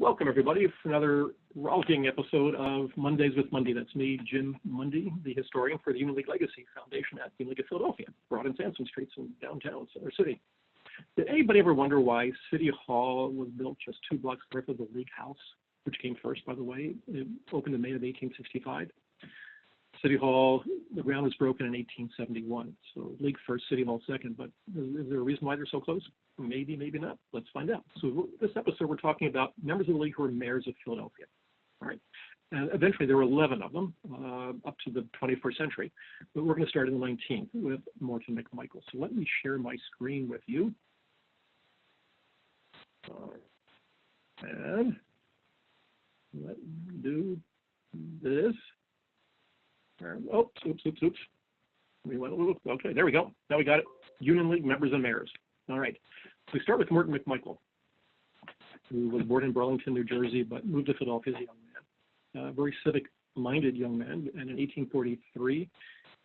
Welcome, everybody, for another rollicking episode of Mondays with Mundy. That's me, Jim Mundy, the historian for the Union League Legacy Foundation at the Union League of Philadelphia, Broad and Sansom Streets in downtown Center City. Did anybody ever wonder why City Hall was built just 2 blocks north of the League House, which came first, by the way? It opened in May of 1865. City Hall, the ground was broken in 1871. So League first, City Hall second. But is there a reason why they're so close? Maybe, maybe not. Let's find out. So this episode, we're talking about members of the League who are mayors of Philadelphia. All right. And eventually, there were 11 of them up to the 21st century. But we're going to start in the 19th with Morton McMichael. So let me share my screen with you. And let me do this. Oh, oops. Okay, there we go. Now we got it. Union League members and mayors. All right. We start with Morton McMichael, who was born in Burlington, New Jersey, but moved to Philadelphia as a young man. A very civic-minded young man. And in 1843,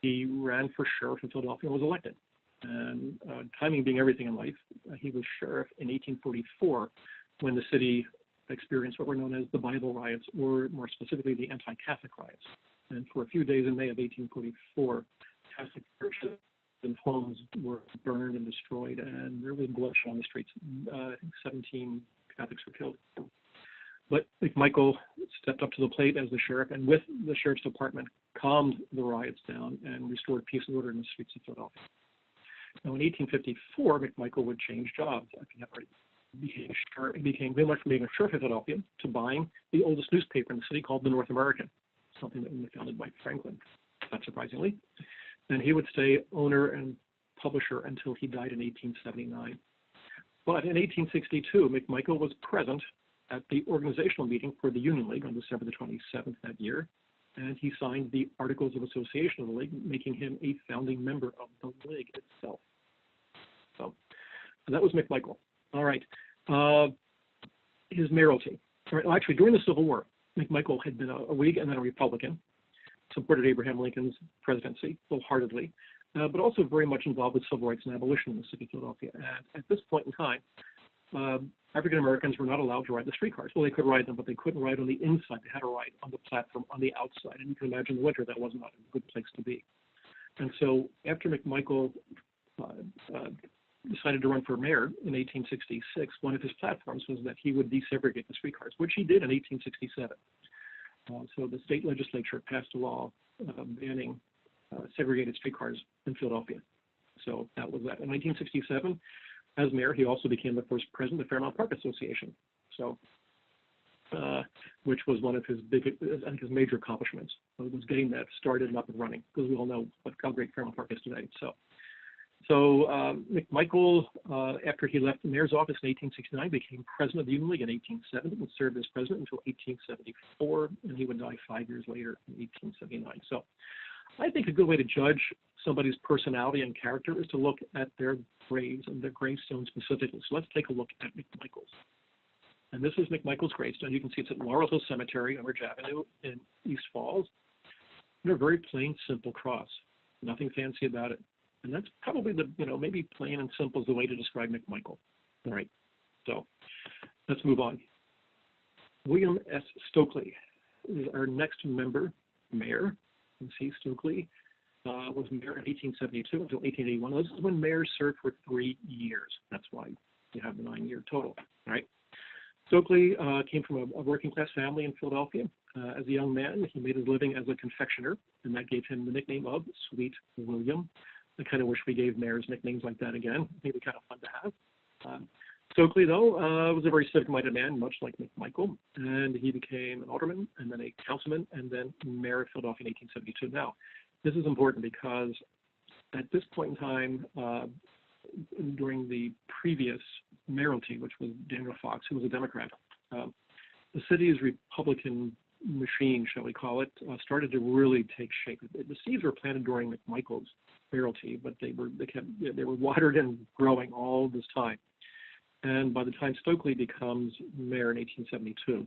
he ran for sheriff in Philadelphia and was elected. And timing being everything in life, he was sheriff in 1844 when the city experienced what were known as the Bible riots, or more specifically, the anti-Catholic riots. And for a few days in May of 1844, Catholic churches and homes were burned and destroyed, and there was bloodshed on the streets. I think 17 Catholics were killed. But McMichael stepped up to the plate as the sheriff, and with the sheriff's department, calmed the riots down and restored peace and order in the streets of Philadelphia. Now, in 1854, McMichael would change jobs. I think he became very much from being a sheriff of Philadelphia to buying the oldest newspaper in the city called the North American, something that was founded by Franklin, not surprisingly. And he would stay owner and publisher until he died in 1879. But in 1862, McMichael was present at the organizational meeting for the Union League on December the 27th that year, and he signed the Articles of Association of the League, making him a founding member of the League itself. So that was McMichael. All right. His mayoralty. All right. Well, actually, during the Civil War, McMichael had been a Whig and then a Republican, supported Abraham Lincoln's presidency wholeheartedly, but also very much involved with civil rights and abolition in the city of Philadelphia. And at this point in time, African Americans were not allowed to ride the streetcars. Well, they could ride them, but they couldn't ride on the inside. They had to ride on the platform on the outside. And you can imagine in the winter that was not a good place to be. And so after McMichael decided to run for mayor in 1866, one of his platforms was that he would desegregate the streetcars, which he did in 1867. So the state legislature passed a law banning segregated streetcars in Philadelphia. So that was that. In 1967, as mayor, he also became the first president of the Fairmount Park Association. So, which was one of his his major accomplishments. So it was getting that started and up and running, because we all know how great Fairmount Park is today. So McMichael, after he left the mayor's office in 1869, became president of the Union League in 1870 and served as president until 1874, and he would die 5 years later in 1879. So I think a good way to judge somebody's personality and character is to look at their graves and their gravestones specifically. So let's take a look at McMichael's. And this is McMichael's gravestone. You can see it's at Laurel Hill Cemetery on Ridge Avenue in East Falls. And a very plain, simple cross. Nothing fancy about it. And that's probably maybe plain and simple is the way to describe McMichael. All right, so let's move on. William S. Stokely is our next mayor. You can see Stokely was mayor in 1872 until 1881. This is when mayors served for 3 years. That's why you have the 9-year total. All right. Stokely came from a working-class family in Philadelphia. As a young man, he made his living as a confectioner, and that gave him the nickname of Sweet William. I kind of wish we gave mayors nicknames like that again. Maybe kind of fun to have. Stokely, though, was a very civic-minded man, much like McMichael, and he became an alderman and then a councilman and then mayor of Philadelphia in 1872. Now, this is important because at this point in time, during the previous mayoralty, which was Daniel Fox, who was a Democrat, the city's Republican machine, shall we call it, started to really take shape. The seeds were planted during McMichael's mayoralty, but they were watered and growing all this time. And by the time Stokely becomes mayor in 1872,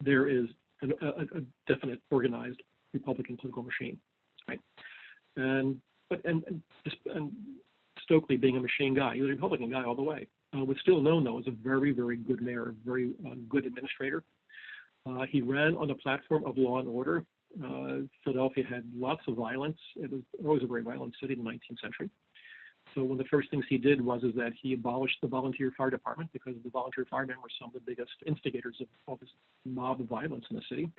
there is a definite organized Republican political machine, right? And Stokely, being a machine guy, he was a Republican guy all the way, was still known, though, as a very, very good mayor, very good administrator. He ran on the platform of law and order. Philadelphia had lots of violence. It was always a very violent city in the 19th century. So one of the first things he did was that he abolished the volunteer fire department, because the volunteer firemen were some of the biggest instigators of all this mob of violence in the city.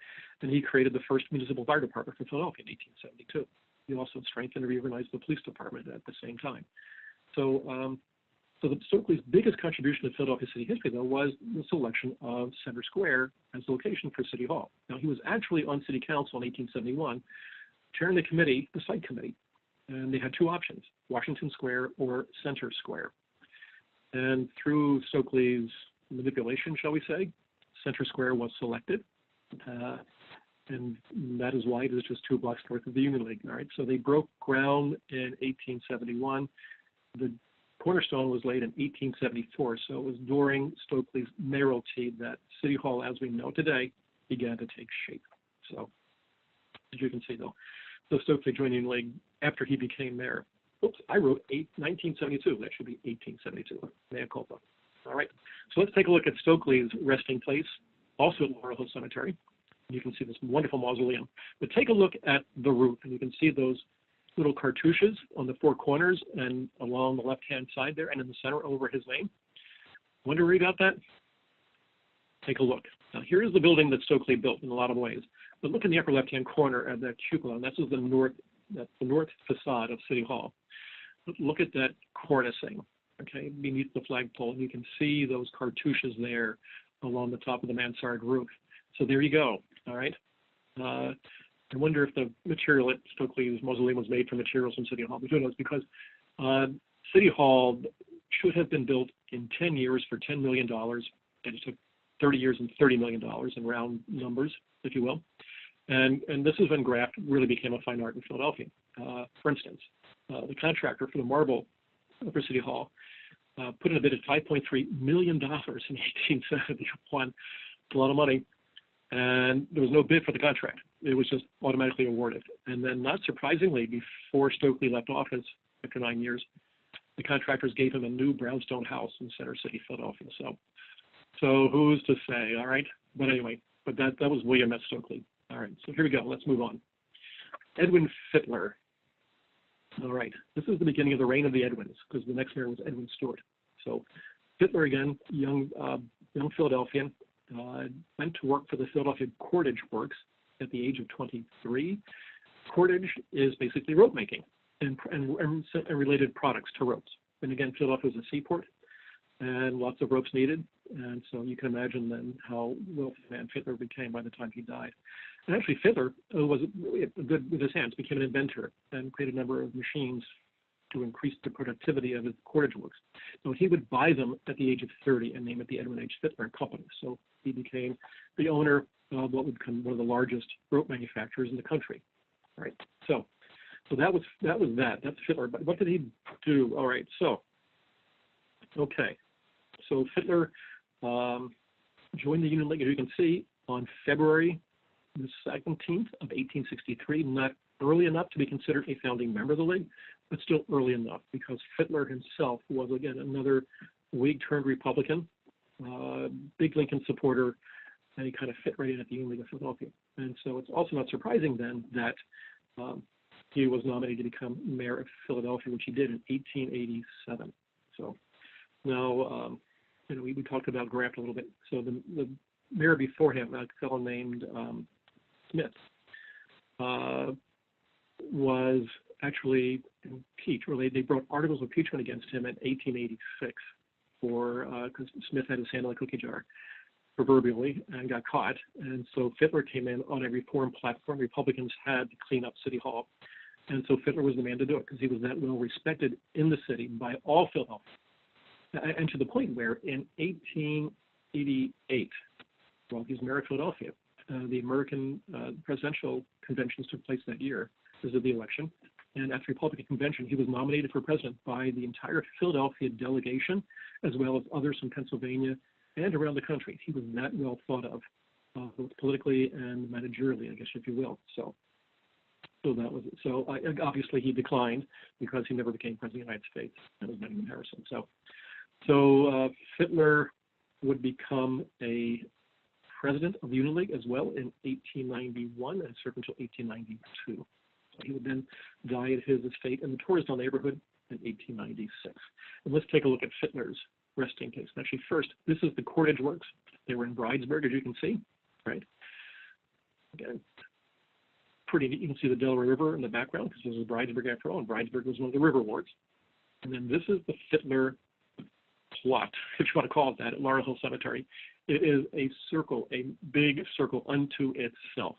And he created the first municipal fire department for Philadelphia in 1872. He also strengthened and reorganized the police department at the same time. So, so Stokely's biggest contribution to Philadelphia city history, though, was the selection of Center Square as the location for City Hall. Now, he was actually on City Council in 1871, chairing the committee, the site committee, and they had two options, Washington Square or Center Square. And through Stokely's manipulation, shall we say, Center Square was selected. And that is why it is just 2 blocks north of the Union League. All right, so they broke ground in 1871. The cornerstone was laid in 1874, so it was during Stokely's mayoralty that City Hall, as we know today, began to take shape. So, as you can see, though, so Stokely joined the Union League after he became mayor. Oops, I wrote 1972. That should be 1872. Mea culpa. All right, so let's take a look at Stokely's resting place, also at Laurel Hill Cemetery. You can see this wonderful mausoleum. But take a look at the roof, and you can see those little cartouches on the 4 corners and along the left-hand side there, and in the center over his name. Wonder where he got that? Take a look. Now, here is the building that Stokely built in a lot of ways. But look in the upper left-hand corner at that cupola, and that's the north facade of City Hall. Look at that cornicing, okay, beneath the flagpole. You can see those cartouches there along the top of the mansard roof. So there you go, all right? I wonder if the material at Stokely's mausoleum was made from materials from City Hall. But who knows? Because City Hall should have been built in 10 years for $10 million, and it took 30 years and $30 million in round numbers, if you will. And this is when graft really became a fine art in Philadelphia. For instance, the contractor for the marble for City Hall put in a bid of $5.3 million in 1871. It's a lot of money. And there was no bid for the contract. It was just automatically awarded. And then, not surprisingly, before Stokely left office after 9 years, the contractors gave him a new brownstone house in Center City, Philadelphia. So who's to say, all right? But anyway, but that was William S. Stokely. All right, so here we go. Let's move on. Edwin Fittler. All right, this is the beginning of the reign of the Edwins, because the next mayor was Edwin Stewart. So Fittler, again, young Philadelphian, went to work for the Philadelphia Cordage Works at the age of 23. Cordage is basically rope making and related products to ropes. And again, Philadelphia was a seaport and lots of ropes needed. And so you can imagine then how wealthy man Fittler became by the time he died. And actually, Fittler was good with his hands, became an inventor and created a number of machines to increase the productivity of his cordage works. So he would buy them at the age of 30 and name it the Edwin H. Fittler Company. So he became the owner of what would become one of the largest rope manufacturers in the country. All right. So that was that. That's Fittler. But what did he do? All right. So okay. So Fittler joined the Union League, as you can see, on February the 17th of 1863. Not early enough to be considered a founding member of the League, but still early enough, because Fittler himself was, again, another Whig-turned-Republican, big Lincoln supporter, and he kind of fit right in at the Union League of Philadelphia. And so it's also not surprising then that he was nominated to become mayor of Philadelphia, which he did in 1887. So now, we talked about graft a little bit. So the mayor before him, a fellow named Smith, was actually impeached, or they brought articles of impeachment against him in 1886 because Smith had his hand in the cookie jar, proverbially, and got caught. And so Fittler came in on a reform platform. Republicans had to clean up City Hall. And so Fittler was the man to do it, because he was that well respected in the city by all Philadelphia. And to the point where in 1888, while he was mayor of Philadelphia, the American presidential conventions took place that year because of the election. And at the Republican convention, he was nominated for president by the entire Philadelphia delegation, as well as others from Pennsylvania and around the country. He was that well thought of, both politically and managerially, I guess, if you will. So So that was so. Obviously, he declined because he never became president of the United States. That was Benjamin Harrison. So Fittler would become a president of the Union League as well in 1891 and served until 1892. So he would then die at his estate in the Torresdale neighborhood in 1896. And let's take a look at Fittler's resting place. And actually, first, this is the Cordage Works. They were in Bridesburg, as you can see, right? Again, pretty neat. You can see the Delaware River in the background because this is Bridesburg after all, and Bridesburg was one of the river wards. And then this is the Fittler plot, if you want to call it that, at Laurel Hill Cemetery. It is a circle, a big circle unto itself.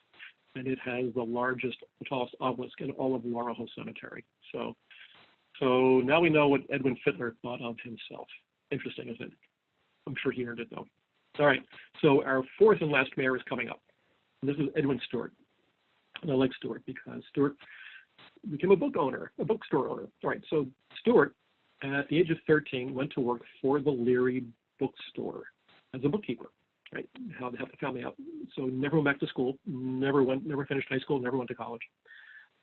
And it has the largest, the tallest obelisk in all of Laurel Hill Cemetery. So now we know what Edwin Fittler thought of himself. Interesting, isn't it? I'm sure he earned it, though. All right, so our fourth and last mayor is coming up. And this is Edwin Stewart. And I like Stewart because Stewart became a bookstore owner. All right, so Stewart, at the age of 13, went to work for the Leary bookstore as a bookkeeper, right? How to help the family out. So never went back to school, never finished high school, never went to college.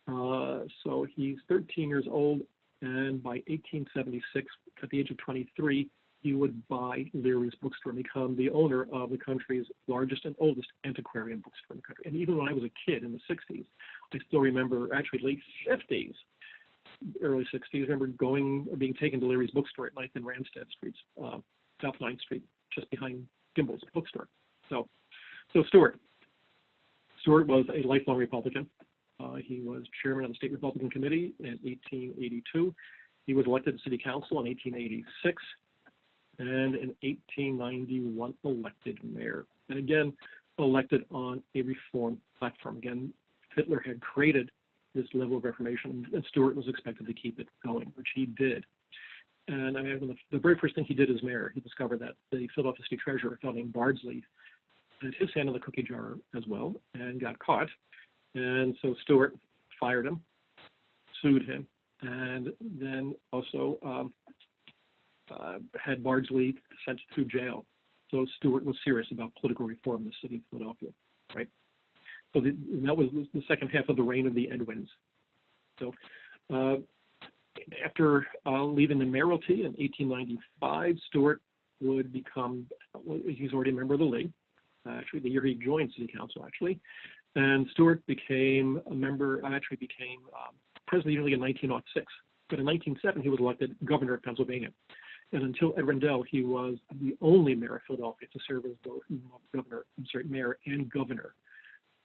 So he's 13 years old, and by 1876, at the age of 23, he would buy Leary's bookstore and become the owner of the country's largest and oldest antiquarian bookstore in the country. And even when I was a kid in the 60s, I still remember, actually late 50s, early 60s, I remember being taken to Leary's bookstore at 9th and Ramsted Streets, South 9th Street, just behind Gimbel's bookstore. So Stewart was a lifelong Republican. He was chairman of the State Republican Committee in 1882. He was elected to City Council in 1886. And in 1891, elected mayor. And again, elected on a reform platform. Again, Fittler had created this level of reformation, and Stewart was expected to keep it going, which he did. And I mean, the very first thing he did as mayor, he discovered that the Philadelphia City Treasurer, a fellow named Bardsley, had his hand in the cookie jar as well and got caught. And so Stewart fired him, sued him, and then also had Bardsley sent to jail. So Stewart was serious about political reform in the city of Philadelphia, right? So that was the second half of the reign of the Edwins. So after leaving the mayoralty in 1895, Stewart would become, he's already a member of the League, actually the year he joined City Council, actually. And Stewart became a member, became president of the Union League in 1906. But in 1907, he was elected governor of Pennsylvania. And until Ed Rendell, he was the only mayor of Philadelphia to serve as both mayor and governor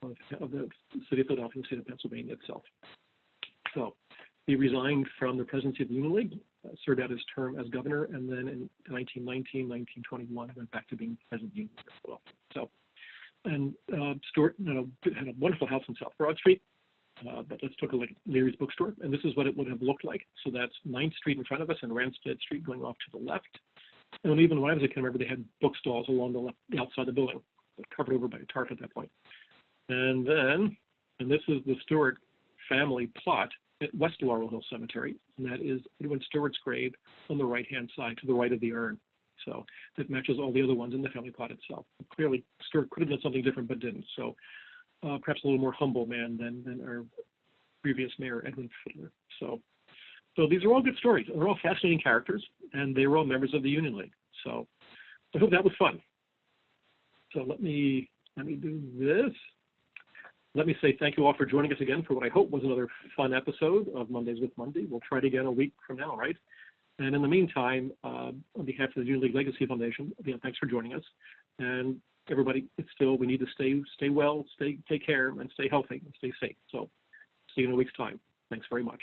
of the city of Philadelphia, the state of Pennsylvania itself. So he resigned from the presidency of the Union League, served out his term as governor, and then in 1919, 1921, went back to being president of the Union League of Philadelphia. So, and Stewart had a wonderful house on South Broad Street. But let's take a look at Leary's bookstore, and this is what it would have looked like. So that's 9th Street in front of us and Ramsted Street going off to the left. And even when I was a kid, I remember they had bookstores along the outside of the building, covered over by a tarp at that point. And this is the Stewart family plot at West Laurel Hill Cemetery, and that is Edwin Stewart's grave on the right-hand side, to the right of the urn. So that matches all the other ones in the family plot itself. Clearly, Stewart could have done something different, but didn't. So perhaps a little more humble man than our previous mayor, Edwin Fittler. So these are all good stories. They're all fascinating characters, and they were all members of the Union League. So I hope that was fun. So let me do this. Let me say thank you all for joining us again for what I hope was another fun episode of Mondays with Mundy. We'll try it again a week from now, right? And in the meantime, on behalf of the Union League Legacy Foundation, again, thanks for joining us. And everybody, we need to stay well, take care, and stay healthy, and stay safe. So see you in a week's time. Thanks very much.